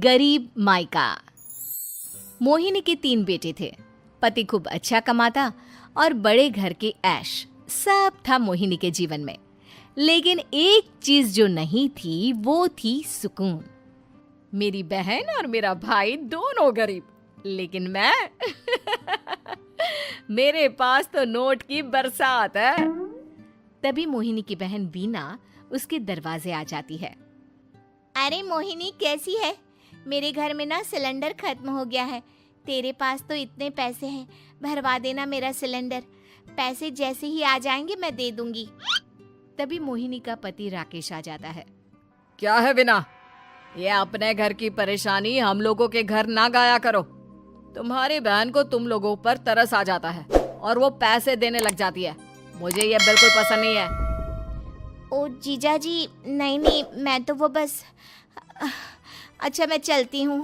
गरीब मायका। मोहिनी के 3 बेटे थे। पति खूब अच्छा कमाता और बड़े घर के ऐश सब था मोहिनी के जीवन में। लेकिन एक चीज जो नहीं थी वो थी सुकून। मेरी बहन और मेरा भाई दोनों गरीब, लेकिन मैं मेरे पास तो नोट की बरसात है। तभी मोहिनी की बहन वीना उसके दरवाजे आ जाती है। अरे मोहिनी, कैसी है? मेरे घर में ना सिलेंडर खत्म हो गया है। तेरे पास तो इतने पैसे हैं, भरवा देना मेरा सिलेंडर। पैसे जैसे ही आ जाएंगे मैं दे दूंगी। तभी मोहिनी का पति राकेश आ जाता है। क्या है विना, ये अपने घर की परेशानी हम लोगों के घर ना गाया करो। तुम्हारी बहन को तुम लोगों पर तरस आ जाता है और वो पैसे देने लग जाती है। मुझे ये बिल्कुल पसंद नहीं है। ओ जीजा जी, नहीं, मैं तो वो बस अच्छा मैं चलती हूँ।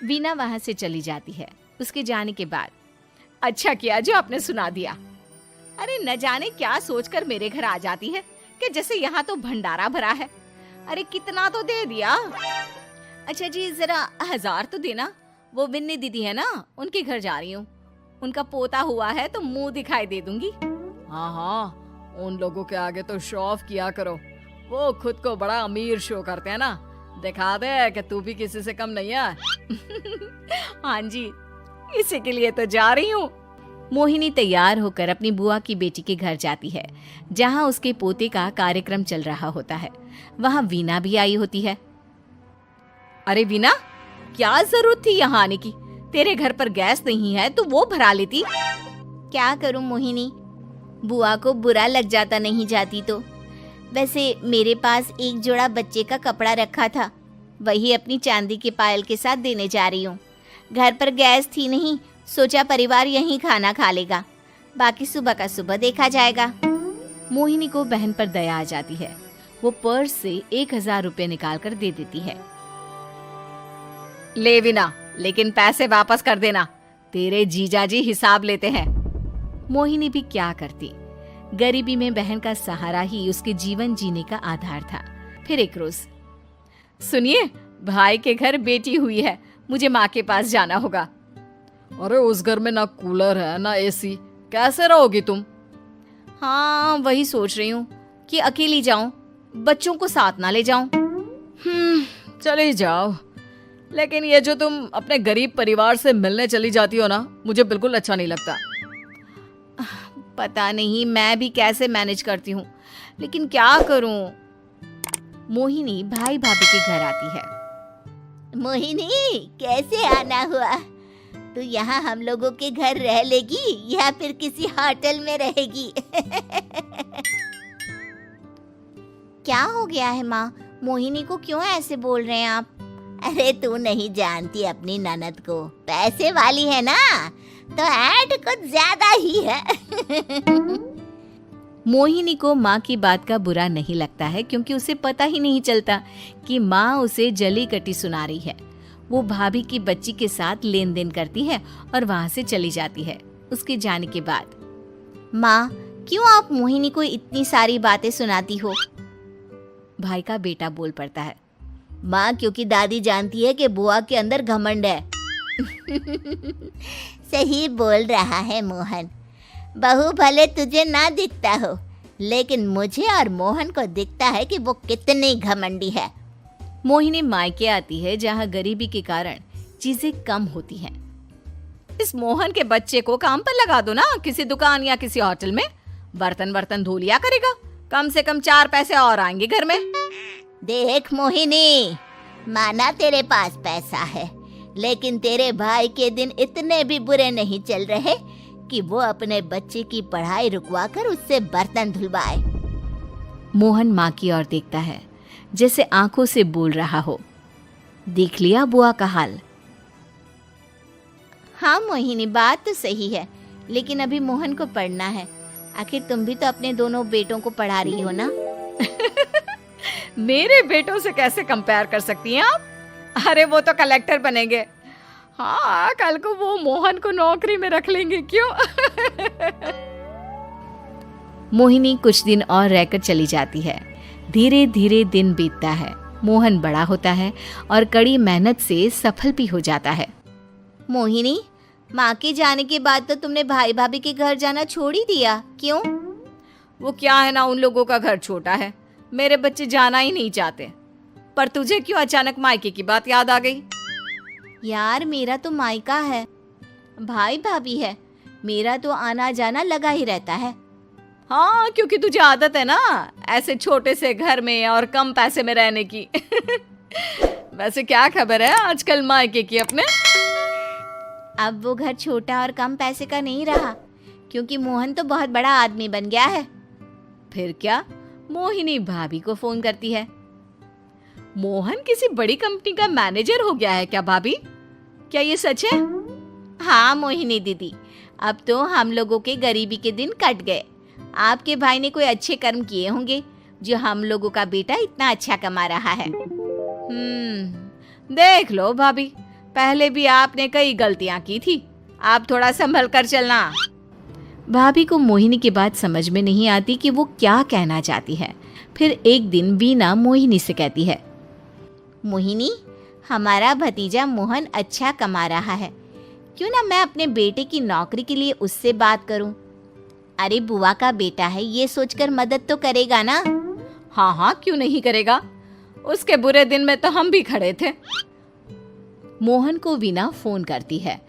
वीना वहां से चली जाती है। उसके जाने के बाद अच्छा किया जो आपने सुना दिया। अरे न जाने क्या सोचकर मेरे घर आ जाती है कि जैसे यहाँ तो भंडारा भरा है। अरे कितना तो दे दिया। अच्छा जी, जरा 1000 तो देना। वो बिन्नी दीदी है ना, उनके घर जा रही हूँ। उनका पोता हुआ है तो मुंह दिखाई दे दूंगी। हाँ, उन लोगों के आगे तो शो ऑफ किया करो। वो खुद को बड़ा अमीर शो करते हैं ना, दिखा दे कि तू भी किसी से कम नहीं है। हाँ जी, इसी के लिए तो जा रही हूँ। मोहिनी तैयार होकर अपनी बुआ की बेटी के घर जाती है, जहाँ उसके पोते का कार्यक्रम चल रहा होता है। वहाँ वीना भी आई होती है। अरे वीना, क्या जरूरत थी यहाँ आने की? तेरे घर पर गैस नहीं है तो वो भरा लेती। क्या करूं मोहिनी, बुआ को बुरा लग जाता नहीं जाती तो। वैसे मेरे पास एक जोड़ा बच्चे का कपड़ा रखा था, वही अपनी चांदी के पायल के साथ देने जा रही हूँ। घर पर गैस थी नहीं, सोचा परिवार यहीं खाना खा लेगा, बाकी सुबह का सुबह देखा जाएगा। मोहिनी को बहन पर दया आ जाती है। वो पर्स से 1000 रुपए निकाल कर दे देती है। ले विना, लेकिन पैसे वापस कर देना, तेरे जीजाजी हिसाब लेते हैं। मोहिनी भी क्या करती, गरीबी में बहन का सहारा ही उसके जीवन जीने का आधार था। फिर एक रोज, सुनिए, भाई के घर बेटी हुई है, मुझे माँ के पास जाना होगा। अरे उस घर में ना कूलर है ना एसी, कैसे रहोगी तुम? हाँ, वही सोच रही हूँ कि अकेली जाऊं, बच्चों को साथ ना ले जाऊं। चले जाओ, लेकिन ये जो तुम अपने गरीब परिवार से मिलने चली जाती हो ना, मुझे बिल्कुल अच्छा नहीं लगता। पता नहीं मैं भी कैसे मैनेज करती हूँ, लेकिन क्या करूँ। मोहिनी भाई भाभी के घर आती है। मोहिनी, कैसे आना हुआ? तू यहाँ हम लोगों के घर रह लेगी या फिर किसी होटल में रहेगी? क्या हो गया है माँ? मोहिनी को क्यों ऐसे बोल रहे हैं आप? अरे तू नहीं जानती अपनी ननद को, पैसे वाली है ना, तो ऐड कुछ ज्यादा ही है। मोहिनी को माँ की बात का बुरा नहीं लगता है, क्योंकि उसे पता ही नहीं चलता कि माँ उसे जली कटी सुना रही है। वो भाभी की बच्ची के साथ लेन देन करती है और वहाँ से चली जाती है। उसके जाने के बाद, माँ, क्यों आप मोहिनी को इतनी सारी बातें सुनाती हो? भाई का बेटा बोल पड़ता है। माँ, क्योंकि दादी जानती है कि बुआ के अंदर घमंड है। सही बोल रहा है मोहन। बहू भले तुझे ना दिखता हो, लेकिन मुझे और मोहन को दिखता है कि वो कितनी घमंडी है। मोहिनी मायके आती है, जहाँ गरीबी के कारण चीजें कम होती हैं। इस मोहन के बच्चे को काम पर लगा दो ना, किसी दुकान या किसी होटल में। बर्तन धो लिया करेगा, कम से कम 4 पैसे और आएंगे घर में। देख मोहिनी, माना तेरे पास पैसा है, लेकिन तेरे भाई के दिन इतने भी बुरे नहीं चल रहे कि वो अपने बच्चे की पढ़ाई रुकवाकर उससे बर्तन धुलवाए। मोहन माँ की ओर देखता है, जैसे आंखों से बोल रहा हो, देख लिया बुआ का हाल। हाँ मोहिनी, बात तो सही है, लेकिन अभी मोहन को पढ़ना है। आखिर तुम भी तो अपने दोनों बेटों को पढ़ा रही हो ना। मेरे बेटों से कैसे कंपेयर कर सकती हैं आप? अरे वो तो कलेक्टर बनेंगे। हाँ, कल को वो मोहन को नौकरी में रख लेंगे, क्यों? मोहिनी कुछ दिन और रहकर चली जाती है। धीरे धीरे दिन बीतता है मोहन बड़ा होता है और कड़ी मेहनत से सफल भी हो जाता है। मोहिनी, माँ के जाने के बाद तो तुमने भाई भाभी के घर जाना छोड़ ही दिया, क्यों? वो क्या है ना, उन लोगों का घर छोटा है, मेरे बच्चे जाना ही नहीं चाहते। पर तुझे क्यों अचानक मायके की बात याद आ गई? यार, मेरा तो मायका है, भाई भाभी है, मेरा तो आना जाना लगा ही रहता है। हाँ, क्योंकि तुझे आदत है ना ऐसे छोटे से घर में और कम पैसे में रहने की। वैसे क्या खबर है आजकल मायके की अपने? अब वो घर छोटा और कम पैसे का नहीं रहा, क्योंकि मोहन तो बहुत बड़ा आदमी बन गया है। फिर क्या? मोहिनी भाभी को फोन करती है। मोहन किसी बड़ी कंपनी का मैनेजर हो गया है क्या भाभी? क्या ये सच है? हाँ मोहिनी दीदी, अब तो हम लोगों के गरीबी के दिन कट गए। आपके भाई ने कोई अच्छे कर्म किए होंगे जो हम लोगों का बेटा इतना अच्छा कमा रहा है। देख लो भाभी, पहले भी आपने कई गलतियां की थी, आप थोड़ा संभल कर चलना। भाभी को मोहिनी की बात समझ में नहीं आती कि वो क्या कहना चाहती है। फिर एक दिन वीना मोहिनी से कहती है, मोहिनी, हमारा भतीजा मोहन अच्छा कमा रहा है, क्यों ना मैं अपने बेटे की नौकरी के लिए उससे बात करूं? अरे बुआ का बेटा है, ये सोचकर मदद तो करेगा ना? हाँ हाँ, क्यों नहीं करेगा, उसके बुरे दिन में तो हम भी खड़े थे। मोहन को वीना फोन करती है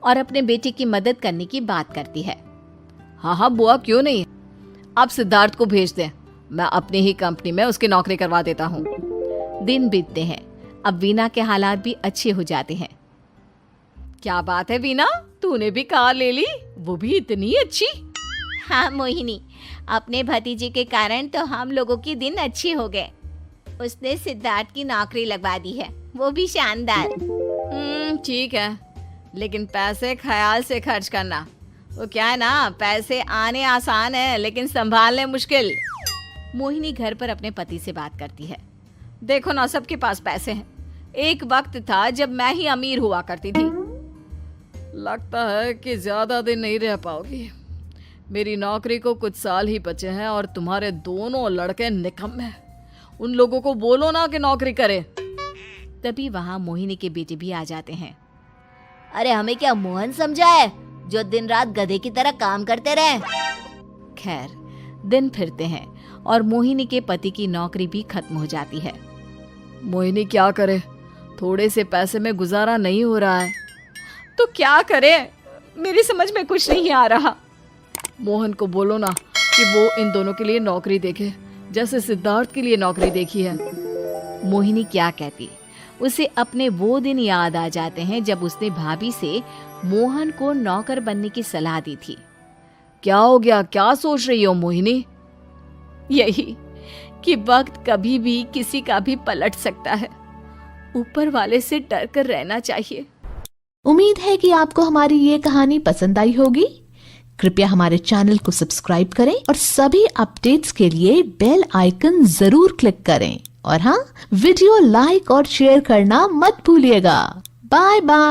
और अपने बेटे की मदद करने की बात करती है। हाँ हाँ बुआ, क्यों नहीं, आप सिद्धार्थ को भेज दें, मैं अपनी ही कंपनी में उसकी नौकरी करवा देता हूँ। दिन बीतते हैं, अब वीना के हालात भी अच्छे हो जाते हैं। क्या बात है वीना, तूने भी कार ले ली, वो भी इतनी अच्छी? हाँ मोहिनी, अपने भतीजे के कारण तो हम लोगों के दिन अच्छे हो गए। उसने सिद्धार्थ की नौकरी लगवा दी है, वो भी शानदार। ठीक है, लेकिन पैसे ख्याल से खर्च करना। वो क्या है ना, पैसे आने आसान है लेकिन संभालने मुश्किल। मोहिनी घर पर अपने पति से बात करती है। देखो ना, सबके पास पैसे हैं, एक वक्त था जब मैं ही अमीर हुआ करती थी। लगता है कि ज्यादा दिन नहीं रह पाओगी, मेरी नौकरी को कुछ साल ही बचे हैं और तुम्हारे दोनों लड़के निकम्मे हैं। उन लोगों को बोलो ना कि नौकरी करे। तभी वहां मोहिनी के बेटे भी आ जाते हैं। अरे हमें क्या मोहन समझा है जो दिन रात गधे की तरह काम करते रहे? खैर, दिन फिरते हैं और मोहिनी के पति की नौकरी भी खत्म हो जाती है। मोहिनी क्या करे, थोड़े से पैसे में गुजारा नहीं हो रहा है। तो क्या करे, मेरी समझ में कुछ नहीं आ रहा। मोहन को बोलो ना कि वो इन दोनों के लिए नौकरी देखे, जैसे सिद्धार्थ के लिए नौकरी देखी है। मोहिनी क्या कहती, उसे अपने वो दिन याद आ जाते हैं जब उसने भाभी से मोहन को नौकर बनने की सलाह दी थी। क्या हो गया, क्या सोच रही हो मोहिनी? यही कि वक्त कभी भी किसी का भी पलट सकता है, ऊपर वाले से डर कर रहना चाहिए। उम्मीद है कि आपको हमारी ये कहानी पसंद आई होगी। कृपया हमारे चैनल को सब्सक्राइब करें और सभी अपडेट्स के लिए बेल आइकन जरूर क्लिक करें। और हाँ, वीडियो लाइक और शेयर करना मत भूलिएगा। Bye bye.